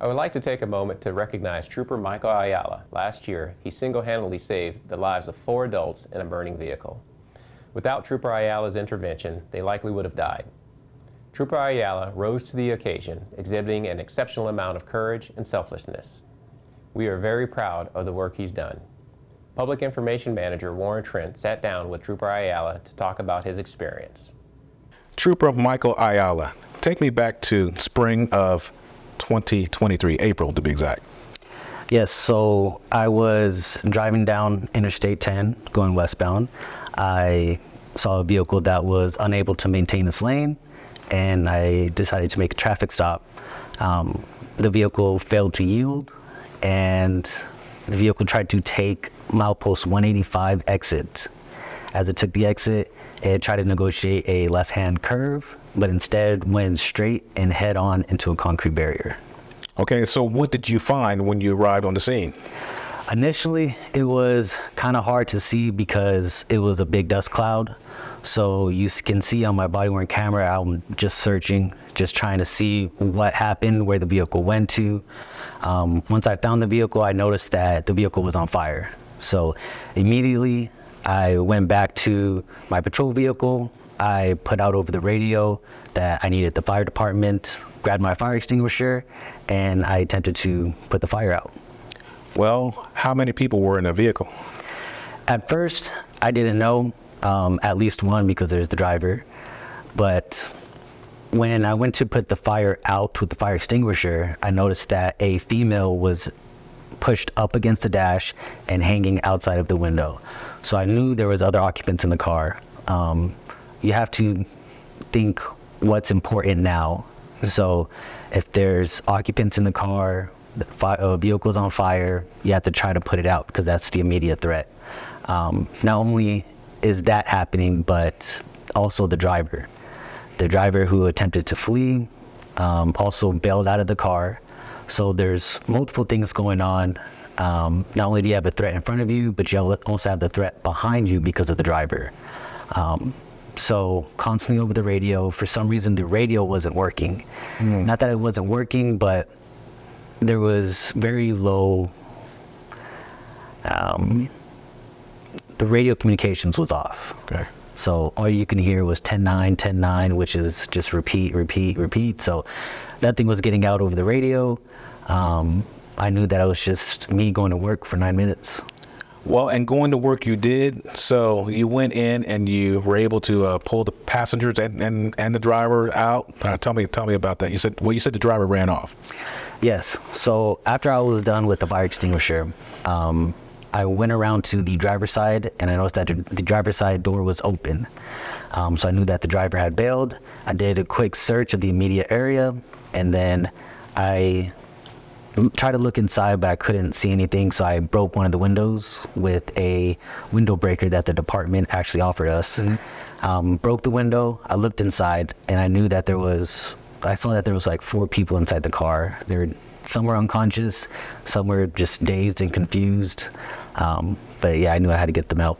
I would like to take a moment to recognize Trooper Michael Ayala. Last year, he single-handedly saved the lives of 4 adults in a burning vehicle. Without Trooper Ayala's intervention, they likely would have died. Trooper Ayala rose to the occasion, exhibiting an exceptional amount of courage and selflessness. We are very proud of the work he's done. Public Information Manager Warren Trent sat down with Trooper Ayala to talk about his experience. Trooper Michael Ayala, take me back to spring of 2023, April to be exact. Yes, so I was driving down Interstate 10 going westbound. I saw a vehicle that was unable to maintain its lane, and I decided to make a traffic stop. The vehicle failed to yield, and the vehicle tried to take milepost 185 exit. As it took the exit, it tried to negotiate a left-hand curve, but instead went straight and head-on into a concrete barrier. Okay, so what did you find when you arrived on the scene? Initially, it was kind of hard to see because it was a big dust cloud. So you can see on my body-worn camera, I'm just searching, just trying to see what happened, where the vehicle went to. Once I found the vehicle, I noticed that the vehicle was on fire. So immediately, I went back to my patrol vehicle. I put out over the radio that I needed the fire department, grabbed my fire extinguisher, and I attempted to put the fire out. Well, how many people were in the vehicle? At first, I didn't know. At least one, because there's the driver. But when I went to put the fire out with the fire extinguisher, I noticed that a female was pushed up against the dash and hanging outside of the window. So I knew there was other occupants in the car. You have to think what's important now. So if there's occupants in the car, the vehicle's on fire, you have to try to put it out because that's the immediate threat. Not only is that happening, but also the driver. The driver who attempted to flee also bailed out of the car. So there's multiple things going on. Not only do you have a threat in front of you, but you also have the threat behind you because of the driver. So constantly over the radio, for some reason the radio wasn't working. Not that it wasn't working, but there was very low, the radio communications was off. Okay. So all you can hear was 10-9, 10-9, which is just repeat, repeat, repeat. So nothing was getting out over the radio. I knew that it was just me going to work for 9 minutes. Well, and going to work you did, so you went in and you were able to pull the passengers and the driver out. Tell me about that. You said the driver ran off. Yes, so after I was done with the fire extinguisher, I went around to the driver's side and I noticed that the driver's side door was open. So I knew that the driver had bailed. I did a quick search of the immediate area, and then I tried to look inside, but I couldn't see anything. So I broke one of the windows with a window breaker that the department actually offered us. Broke the window, I looked inside, and I knew that I saw that there was like 4 people inside the car. Some were unconscious, some were just dazed and confused. But yeah, I knew I had to get them out.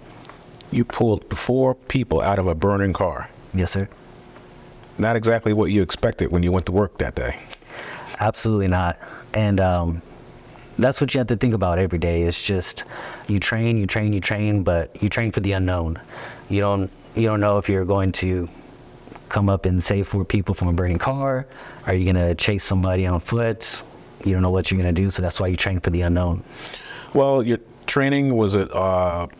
You pulled 4 people out of a burning car. Yes, sir. Not exactly what you expected when you went to work that day. Absolutely not. And that's what you have to think about every day. It's just you train, but you train for the unknown. You don't know if you're going to come up and save 4 people from a burning car. Are you going to chase somebody on foot? You don't know what you're going to do, so that's why you train for the unknown. Well, your training was it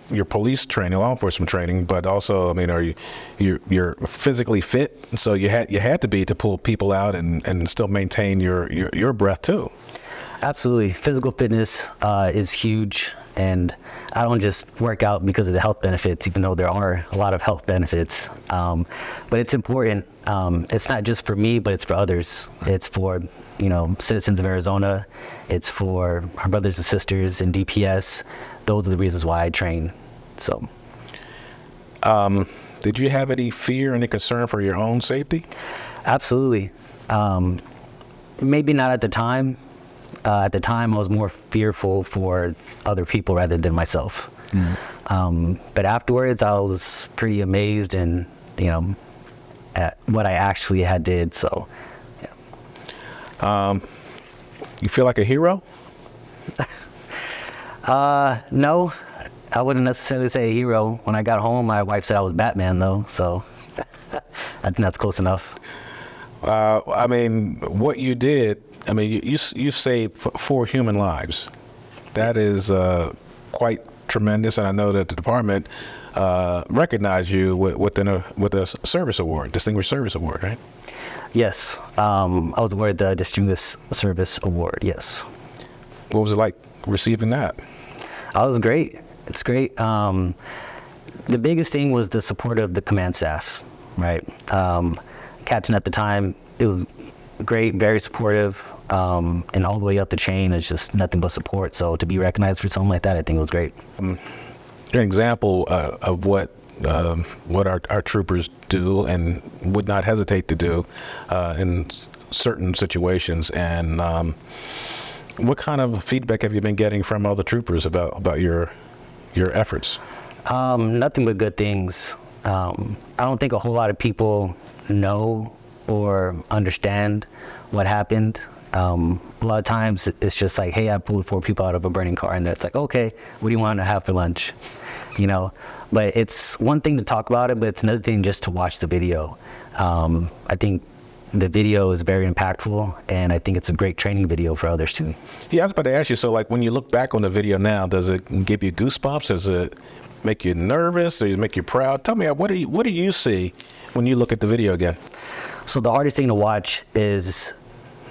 your police training, law enforcement training, but also, I mean, you're physically fit, so you had to be to pull people out and still maintain your breath too. Absolutely, physical fitness is huge, and I don't just work out because of the health benefits, even though there are a lot of health benefits. But it's important. It's not just for me, but it's for others. It's for citizens of Arizona. It's for our brothers and sisters in DPS. Those are the reasons why I train. So, did you have any fear, any concern for your own safety? Absolutely. Maybe not at the time. At the time, I was more fearful for other people rather than myself. But afterwards, I was pretty amazed and at what I actually had did. So, yeah. You feel like a hero? No, I wouldn't necessarily say a hero. When I got home, my wife said I was Batman, though, so I think that's close enough. I mean, what you did, I mean, you saved 4 human lives. That is quite tremendous, and I know that the department recognized you with a service award, Distinguished Service Award, right? Yes, I was awarded the Distinguished Service Award, yes. What was it like receiving that? It was great. It's great. The biggest thing was the support of the command staff, right? Captain at the time, it was great, very supportive, and all the way up the chain is just nothing but support. So to be recognized for something like that, I think it was great. An example of what our troopers do and would not hesitate to do in certain situations, and what kind of feedback have you been getting from other troopers about your efforts? Nothing but good things. I don't think a whole lot of people know or understand what happened. A lot of times it's just like, hey, I pulled 4 people out of a burning car, and it's like, okay, what do you want to have for lunch? You know, but it's one thing to talk about it, but it's another thing just to watch the video. I think the video is very impactful, and I think it's a great training video for others too. Yeah, I was about to ask you, so like when you look back on the video now, does it give you goosebumps? Does it make you nervous? Does it make you proud? Tell me, what do you see when you look at the video again? So the hardest thing to watch is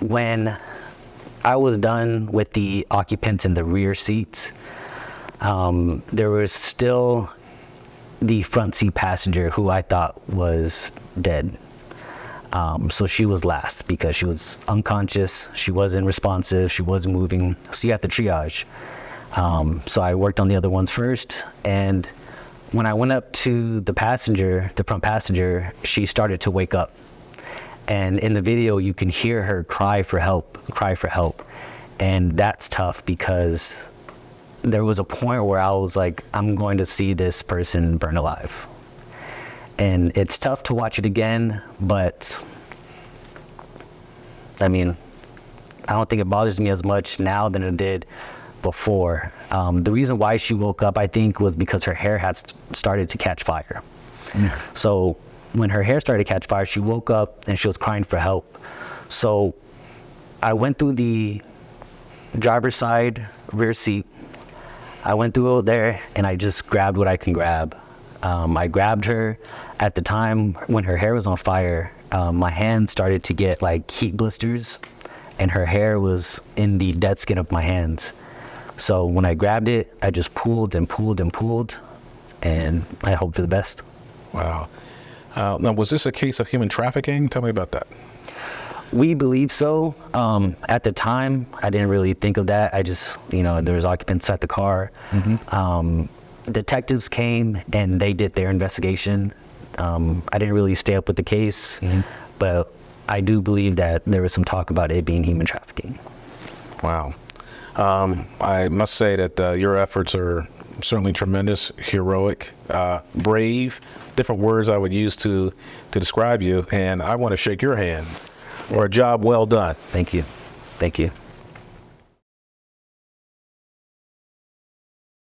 when I was done with the occupants in the rear seats, there was still the front seat passenger who I thought was dead. So she was last because she was unconscious, she wasn't responsive, she wasn't moving, so you have to triage. So I worked on the other ones first, and when I went up to the front passenger, she started to wake up. And in the video, you can hear her cry for help. And that's tough because there was a point where I was like, I'm going to see this person burn alive. And it's tough to watch it again, but I mean, I don't think it bothers me as much now than it did before. The reason why she woke up, I think, was because her hair had started to catch fire. So when her hair started to catch fire, she woke up and she was crying for help. So I went through the driver's side rear seat. I went through there and I just grabbed what I can grab. I grabbed her. At the time when her hair was on fire, my hand started to get like heat blisters, and her hair was in the dead skin of my hands. So when I grabbed it, I just pulled and pulled and pulled, and I hoped for the best. Wow. Now, was this a case of human trafficking? Tell me about that. We believe so. At the time, I didn't really think of that. I just, there was occupants at the car. Detectives came and they did their investigation. I didn't really stay up with the case, but I do believe that there was some talk about it being human trafficking. Wow. I must say that your efforts are certainly tremendous, heroic, brave, different words I would use to describe you, and I want to shake your hand for a job well done. Thank you. Thank you.